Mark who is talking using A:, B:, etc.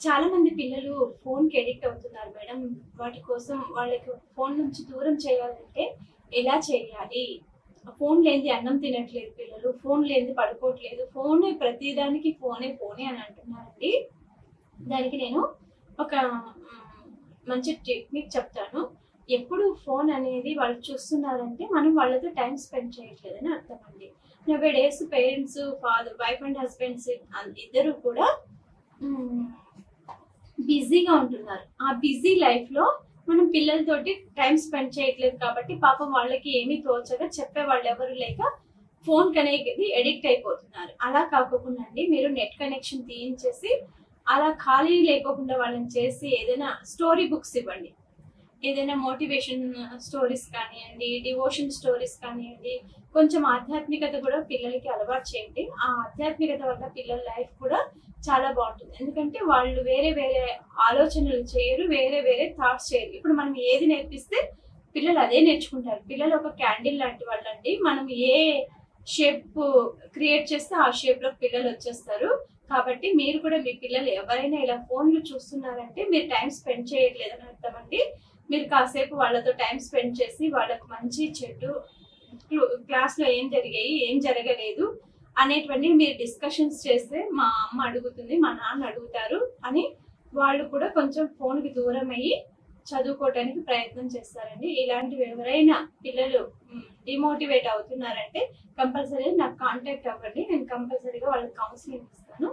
A: చాలా మంది పిల్లలు ఫోన్‌కి అడిక్ట్ అవుతున్నారు మేడం. వాటి కోసం వాళ్ళకి ఫోన్ నుంచి దూరం చేయాలంటే ఎలా చేయాలి? ఫోన్ లేనిదే అన్నం తినట్లేదు పిల్లలు. ఫోన్ లేనిదే పడుకోవట్లేదు. ఫోనే ప్రతిదానికి ఫోనే, ఫోనే అని అంటున్నారండి. దానికి నేను ఒక మంచి టెక్నిక్ చెప్తాను. ఎప్పుడు ఫోన్ అనేది వాళ్ళు చూస్తున్నారంటే మనం వాళ్ళతో టైమ్ స్పెండ్ చేయట్లేదని అర్థం అండి. Now days parents, wife and husbands ఇద్దరు కూడా బిజీగా ఉంటున్నారు. ఆ బిజీ లైఫ్ లో మనం పిల్లలతోటి టైం స్పెండ్ చేయట్లేదు కాబట్టి పాపం వాళ్ళకి ఏమీ తోచగా చెప్పే వాళ్ళు ఎవరు లేక ఫోన్ కనేది ఎడిక్ట్ అయిపోతున్నారు. అలా కాకుండా అండి మీరు నెట్ కనెక్షన్ తీయించేసి అలా ఖాళీ లేకోకుండా వాళ్ళని చేసి ఏదైనా స్టోరీ బుక్స్ ఇవ్వండి. ఏదైనా మోటివేషన్ స్టోరీస్ కానివ్వండి, డివోషన్ స్టోరీస్ కానివ్వండి, కొంచెం ఆధ్యాత్మికత కూడా పిల్లలకి అలవాటు చేయండి. ఆ ఆధ్యాత్మికత వల్ల పిల్లల లైఫ్ కూడా చాలా బాగుంటుంది. ఎందుకంటే వాళ్ళు వేరే వేరే ఆలోచనలు చేయరు, వేరే వేరే థాట్స్ చేయరు. ఇప్పుడు మనం ఏది నేర్పిస్తే పిల్లలు అదే నేర్చుకుంటారు. పిల్లలు ఒక క్యాండిల్ లాంటి వాళ్ళండి. మనం ఏ షేప్ క్రియేట్ చేస్తే ఆ షేప్ లో పిల్లలు వచ్చేస్తారు. కాబట్టి మీరు కూడా మీ పిల్లలు ఎవరైనా ఇలా ఫోన్లు చూస్తున్నారంటే మీరు టైం స్పెండ్ చేయట్లేదని అర్థం అండి. మీరు కాసేపు వాళ్ళతో టైం స్పెండ్ చేసి వాళ్ళకు మంచి చెడు క్లాస్ లో ఏం జరిగాయి, ఏం జరగలేదు అనేటువంటి మీరు డిస్కషన్స్ చేస్తే మా అమ్మ అడుగుతుంది, మా నాన్న అడుగుతారు అని వాళ్ళు కూడా కొంచెం ఫోన్ కి దూరం అయ్యి చదువుకోవడానికి ప్రయత్నం చేస్తారండి. ఇలాంటివి ఎవరైనా పిల్లలు డిమోటివేట్ అవుతున్నారంటే కంపల్సరీ నాకు కాంటాక్ట్ అవ్వండి. నేను కంపల్సరీగా వాళ్ళకి కౌన్సిలింగ్ ఇస్తాను.